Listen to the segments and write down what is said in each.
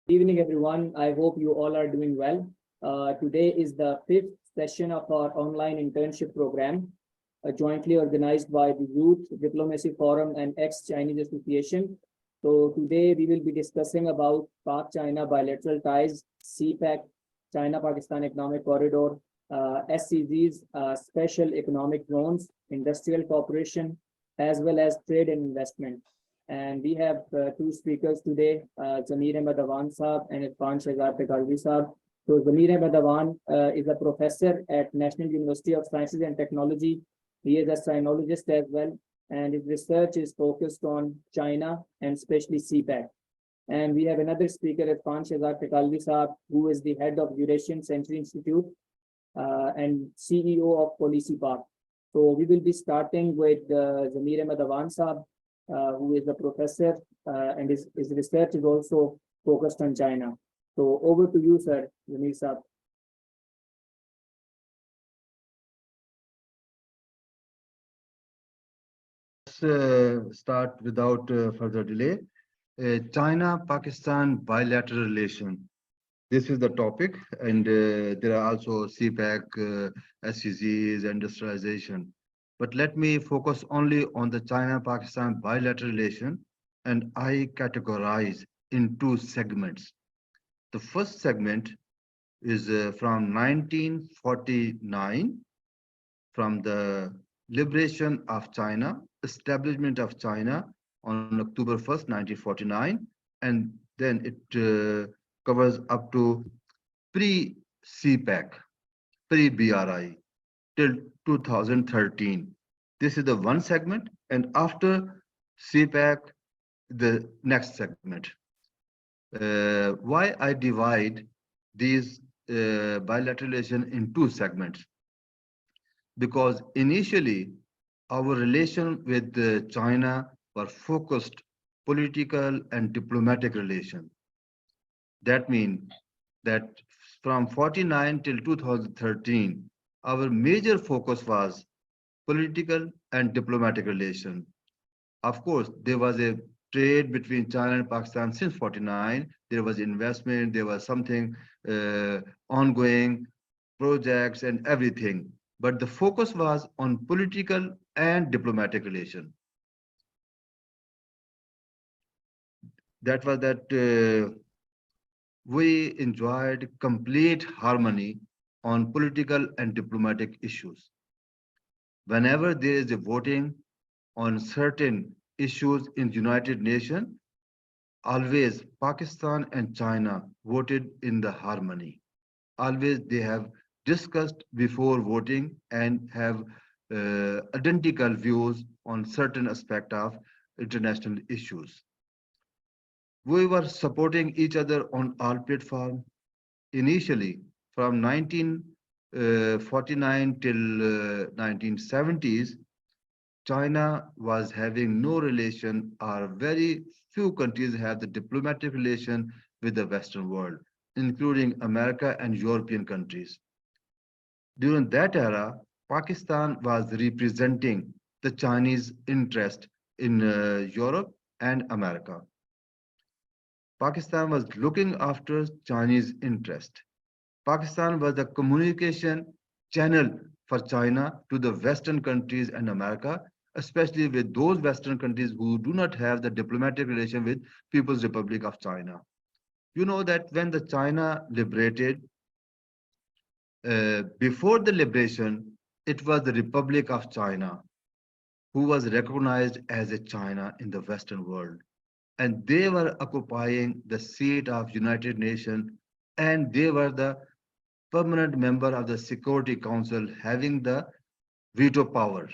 Evening, everyone. I hope you all are doing well. Today is the fifth session of our online internship program, jointly organized by the Youth Diplomacy Forum and Ex-Chinese Association. So today we will be discussing about Pak-China bilateral ties, CPEC, China-Pakistan Economic Corridor, SEZs, Special Economic Zones, industrial cooperation, as well as trade and investment. And we have two speakers today, Zamir Ahmed Awan Saab and Irfan Shehzad Tekalvi Saab. So Zamir Ahmed Awan is a professor at National University of Sciences and Technology. He is a sinologist as well, and his research is focused on China and especially CPEC. And we have another speaker, Irfan Shehzad Tekalvi Saab, who is the head of Eurasian Century Institute and CEO of Policy Park. So we will be starting with Zamir Ahmed Awan Saab, who is a professor, and his research is also focused on China. So over to you, sir, Zamir Saab. Let's start without further delay. China-Pakistan bilateral relation. This is the topic, and there are also CPEC, SEZs, industrialization. But let me focus only on the China-Pakistan bilateral relation, and I categorize in two segments. The first segment is from 1949, from the liberation of China, establishment of China on October 1st, 1949, and then it covers up to pre-CPEC, pre-BRI, till 2013. This is the one segment, and after CPEC, the next segment. Why I divide these bilateral relations in two segments? Because initially, our relation with China were focused political and diplomatic relation. That means that from 49 till 2013, our major focus was political and diplomatic relation. Of course, there was a trade between China and Pakistan since 49. There was investment, there was something ongoing, projects and everything. But the focus was on political and diplomatic relation. That was that we enjoyed complete harmony on political and diplomatic issues. Whenever there is a voting on certain issues in the United Nations, always Pakistan and China voted in the harmony. Always they have discussed before voting and have identical views on certain aspect of international issues. We were supporting each other on all platforms. Initially, from 1949 till 1970s, China was having no relation, or very few countries have the diplomatic relation with the Western world, including America and European countries. During that era, Pakistan was representing the Chinese interest in Europe and America. Pakistan was looking after Chinese interest. Pakistan was the communication channel for China to the Western countries and America, especially with those Western countries who do not have the diplomatic relation with People's Republic of China. You know that when the China liberated, before the liberation, it was the Republic of China who was recognized as a China in the Western world. And they were occupying the seat of United Nations, and they were the permanent member of the Security Council, having the veto power.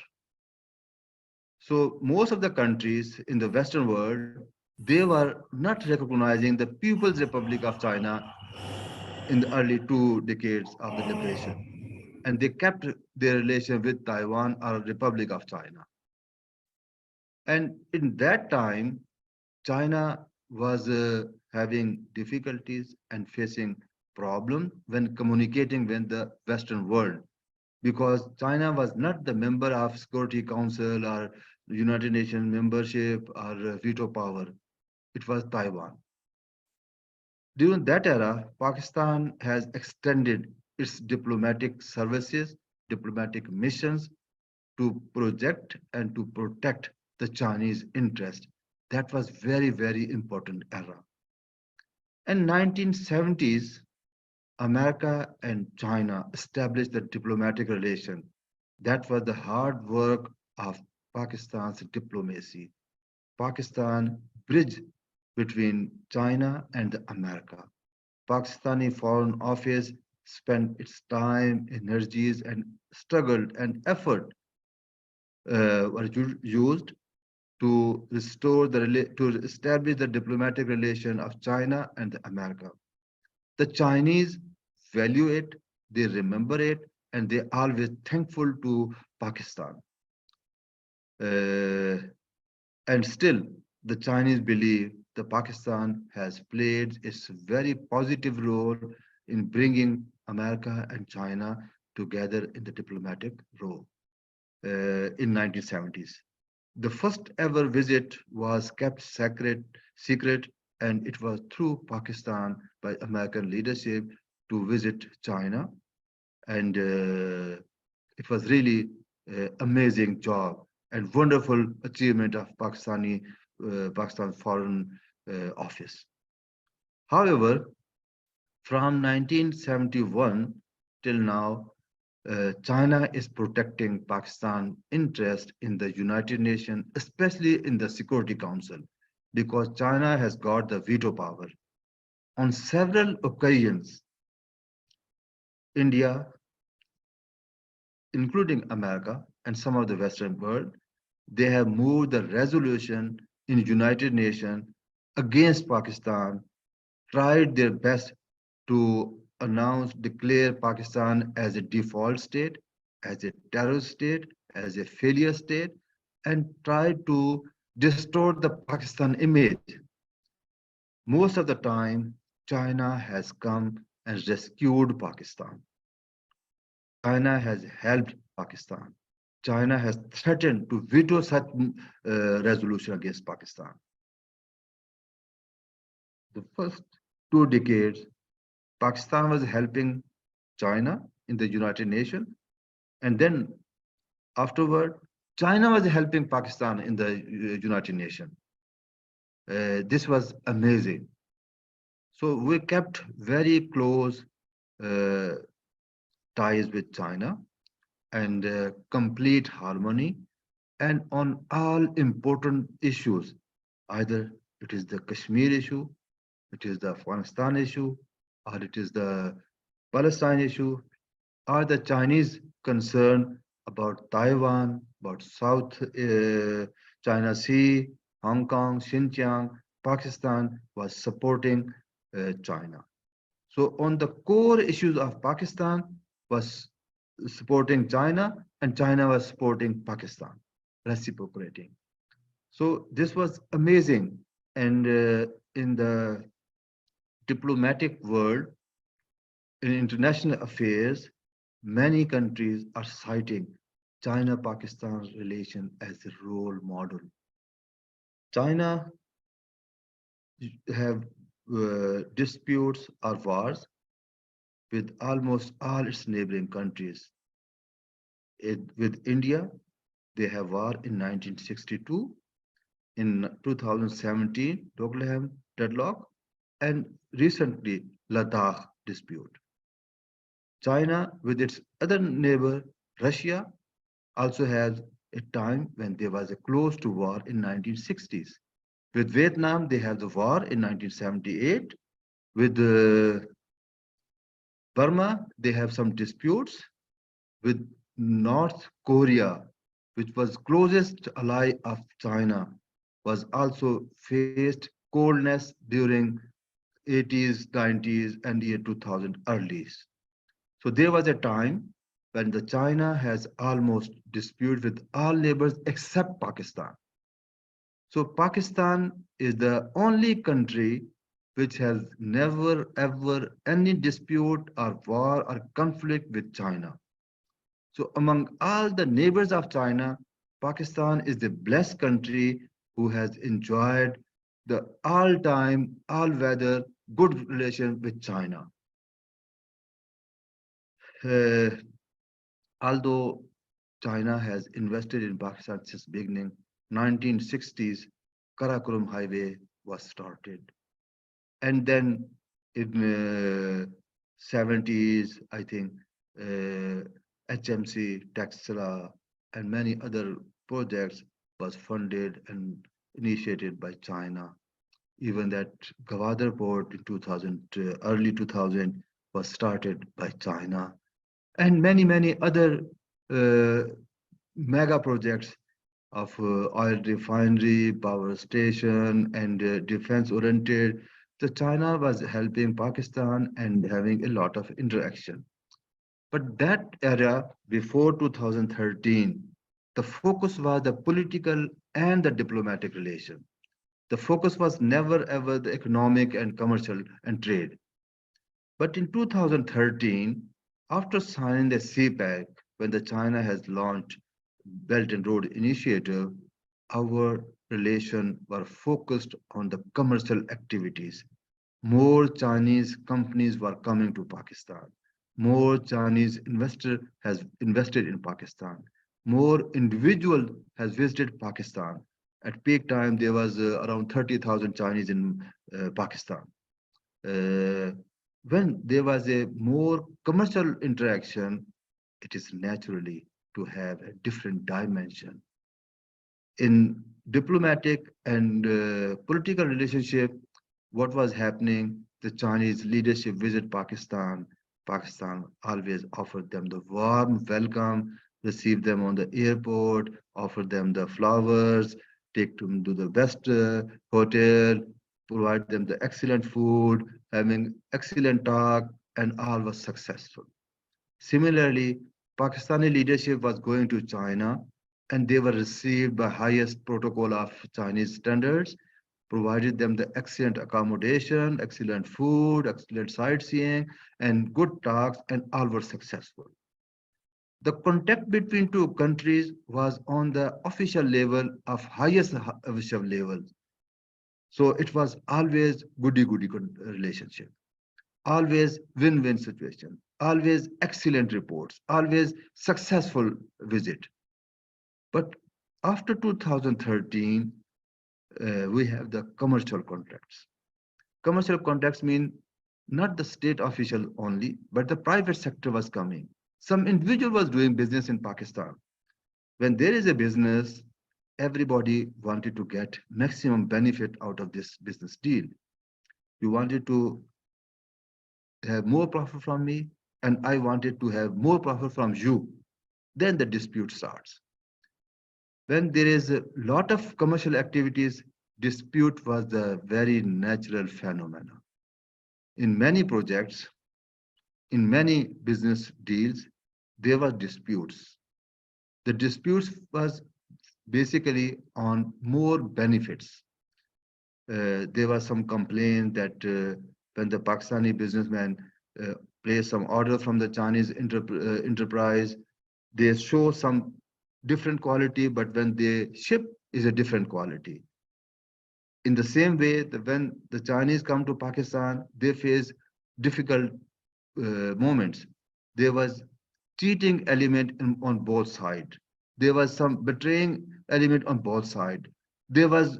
So most of the countries in the Western world, they were not recognizing the People's Republic of China in the early 2 decades of the liberation. And they kept their relation with Taiwan or Republic of China. And in that time, China was having difficulties and facing problems when communicating with the Western world, because China was not the member of Security Council or United Nations membership or veto power. It was Taiwan. During that era, Pakistan has extended its diplomatic services, diplomatic missions to project and to protect the Chinese interest. That was very, very important era. In 1970s, America and China established the diplomatic relation. That was the hard work of Pakistan's diplomacy. Pakistan bridge between China and America. Pakistani Foreign Office spent its time, energies, and struggled and effort were used to restore to establish the diplomatic relation of China and America. The Chinese value it, they remember it, and they always thankful to Pakistan. Uh, and still, the Chinese believe the Pakistan has played its very positive role in bringing America and China together in the diplomatic role in 1970s. The first ever visit was kept secret, and it was through Pakistan by American leadership to visit China. And it was really amazing job and wonderful achievement of Pakistan Foreign Office. However, from 1971 till now, China is protecting Pakistan interest in the United Nations, especially in the Security Council, because China has got the veto power. On several occasions, India, including America and some of the Western world, they have moved the resolution in United Nations against Pakistan, tried their best to declare Pakistan as a default state, as a terrorist state, as a failure state, and tried to distort the Pakistan image. Most of the time, China has come and rescued Pakistan. China has helped Pakistan. China has threatened to veto such resolution against Pakistan. The first 2 decades, Pakistan was helping China in the United Nations, and then afterward, China was helping Pakistan in the United Nations. This was amazing. So we kept very close uh, ties with China and complete harmony, and on all important issues, either it is the Kashmir issue, it is the Afghanistan issue, or it is the Palestine issue, or the Chinese concern about Taiwan, about South China Sea, Hong Kong, Xinjiang, Pakistan was supporting China. So on the core issues of Pakistan was supporting China, and China was supporting Pakistan, reciprocating. So this was amazing. And in the diplomatic world, in international affairs, many countries are citing China-Pakistan relation as a role model. China have disputes or wars with almost all its neighboring countries. With India, they have war in 1962, in 2017, Docklam deadlock, and recently Ladakh dispute. China, with its other neighbor, Russia, also has a time when there was a close to war in 1960s. With Vietnam, they have the war in 1978. With Burma, they have some disputes. With North Korea, which was closest ally of China, was also faced coldness during 80s, 90s, and year 2000 earlies. So there was a time when the China has almost dispute with all neighbors except Pakistan. So Pakistan is the only country which has never ever any dispute or war or conflict with China. So among all the neighbors of China, Pakistan is the blessed country who has enjoyed the all-time, all-weather good relation with China. Uh, although China has invested in Pakistan since beginning, 1960s, Karakoram Highway was started. And then in 70s, I think, HMC, Texla, and many other projects was funded and initiated by China. Even that Gwadar port in 2000, early 2000 was started by China. And many other uh, mega projects of oil refinery, power station, and defense oriented. So China was helping Pakistan and having a lot of interaction. But that era before 2013, the focus was the political and the diplomatic relation. The focus was never ever the economic and commercial and trade. But in 2013, after signing the CPEC, when the China has launched Belt and Road Initiative, our relation were focused on the commercial activities. More Chinese companies were coming to Pakistan. More Chinese investor has invested in Pakistan. More individual has visited Pakistan. At peak time, there was around 30,000 Chinese in Pakistan. Uh, when there was a more commercial interaction, it is naturally to have a different dimension. In diplomatic and political relationship, what was happening, the Chinese leadership visit Pakistan. Pakistan always offered them the warm welcome, received them on the airport, offered them the flowers, take them to the best hotel, provide them the excellent food, having excellent talk, and all was successful. Similarly, Pakistani leadership was going to China and they were received by highest protocol of Chinese standards, provided them the excellent accommodation, excellent food, excellent sightseeing, and good talks, and all were successful. The contact between two countries was on the official level of highest official level. So it was always goody-goody relationship, always win-win situation, always excellent reports, always successful visit. But after 2013, we have the commercial contracts. Commercial contracts mean not the state official only, but the private sector was coming. Some individual was doing business in Pakistan. When there is a business, everybody wanted to get maximum benefit out of this business deal. You wanted to have more profit from me, and I wanted to have more profit from you. Then the dispute starts. When there is a lot of commercial activities, dispute was the very natural phenomenon. In many projects, in many business deals, there were disputes. The disputes was basically on more benefits. There was some complaint that when the Pakistani businessman place some order from the Chinese enterprise, they show some different quality, but when they ship is a different quality. In the same way, when the Chinese come to Pakistan, they face difficult moments. There was cheating element on both sides. There was some betraying element on both sides. There was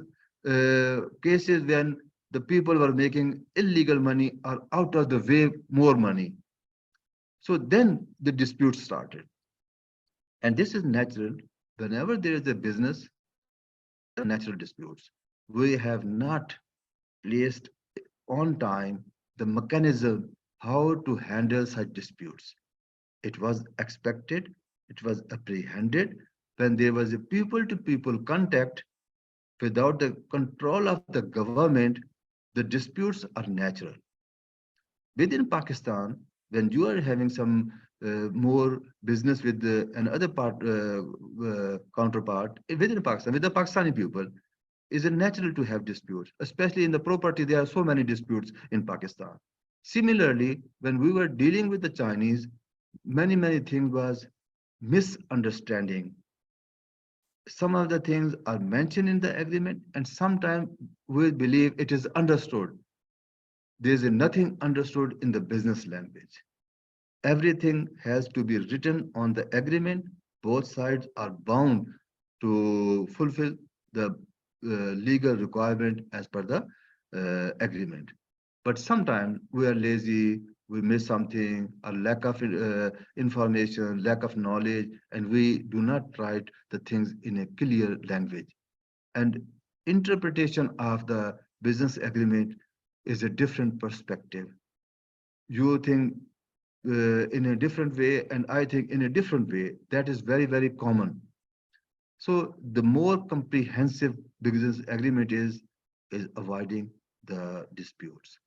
cases when the people were making illegal money or out of the way more money. So then the dispute started. And this is natural. Whenever there is a business, natural disputes. We have not placed on time the mechanism how to handle such disputes. It was expected, it was apprehended when there was a people-to-people contact without the control of the government, the disputes are natural. Within Pakistan, when you are having some more business with another counterpart within Pakistan, with the Pakistani people, is it natural to have disputes, especially in the property. There are so many disputes in Pakistan. Similarly, when we were dealing with the Chinese, many things was misunderstanding. Some of the things are mentioned in the agreement, and sometimes we believe it is understood. there is nothing understood in the business language. Everything has to be written on the agreement. Both sides are bound to fulfill the legal requirement as per the agreement. But sometimes we are lazy, we miss something, a lack of information, lack of knowledge, and we do not write the things in a clear language. And interpretation of the business agreement is a different perspective. You think in a different way, and I think in a different way. That is very, very common. So the more comprehensive business agreement is avoiding the disputes.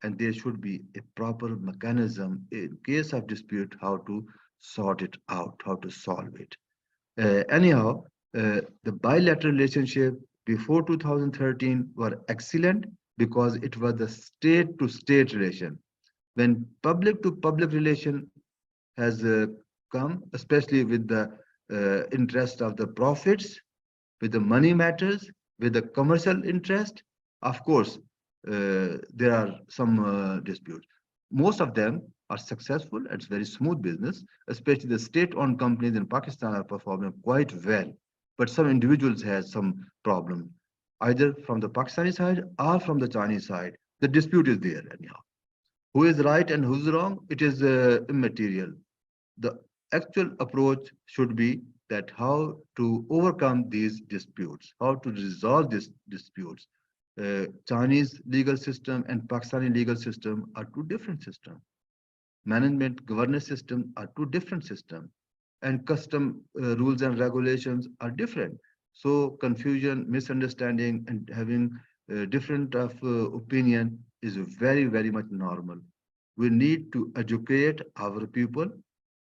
And there should be a proper mechanism in case of dispute, how to sort it out, how to solve it. Anyhow, the bilateral relationship before 2013 were excellent because it was the state to state relation. When public to public relation has come, especially with the interest of the profits, with the money matters, with the commercial interest, of course, there are some disputes. Most of them are successful. It's very smooth business, especially the state-owned companies in Pakistan are performing quite well. But some individuals have some problem, either from the Pakistani side or from the Chinese side. The dispute is there anyhow. Who is right and who's wrong, it is immaterial. The actual approach should be that how to overcome these disputes, how to resolve these disputes. Chinese legal system and Pakistani legal system are two different systems. Management governance system are two different systems. And custom rules and regulations are different. So confusion, misunderstanding, and having different of opinion is very, very much normal. We need to educate our people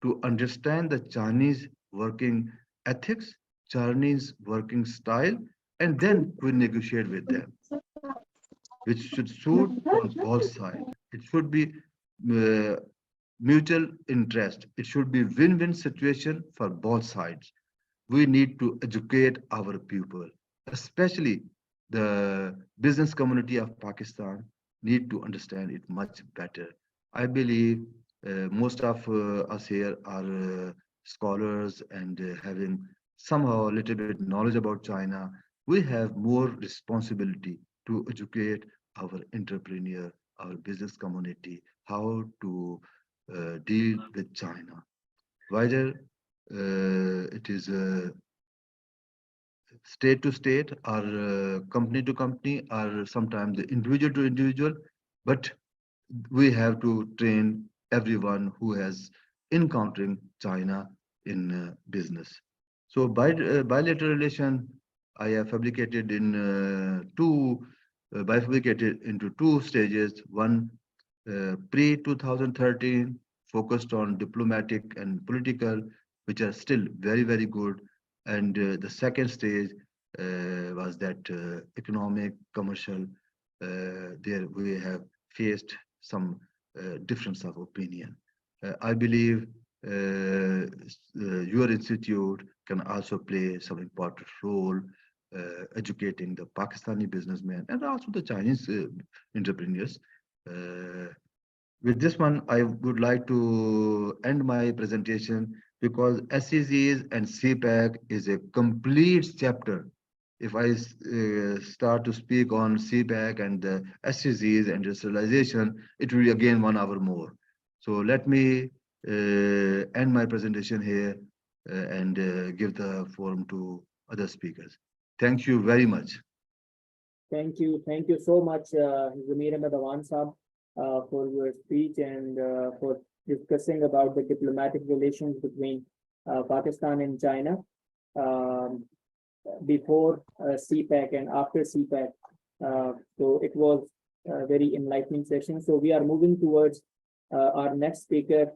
to understand the Chinese working ethics, Chinese working style, and then we negotiate with them, which should suit on both sides. It should be uh, mutual interest. It should be win-win situation for both sides. We need to educate our people, especially the business community of Pakistan need to understand it much better. I believe most of us here are scholars and having somehow a little bit knowledge about China. We have more responsibility to educate our entrepreneur, our business community, how to deal with China. Whether it is state to state or company to company or sometimes individual to individual, but we have to train everyone who has encountering China in business. So bilateral relation, I have fabricated in bifurcated into two stages. One pre-2013 focused on diplomatic and political, which are still very, very good. And the second stage was that economic, commercial. There we have faced some difference of opinion. I believe your institute can also play some important role educating the Pakistani businessmen and also the Chinese entrepreneurs. With this one, I would like to end my presentation because SEZs and CPEC is a complete chapter. If I start to speak on CPEC and the SEZs and industrialization, it will be again 1 hour more. So let me end my presentation here and give the forum to other speakers. Thank you very much. Thank you so much, Zamir Ahmed Awan Saab, for your speech and for discussing about the diplomatic relations between Pakistan and China before CPEC and after CPEC. So it was a very enlightening session. So we are moving towards our next speaker,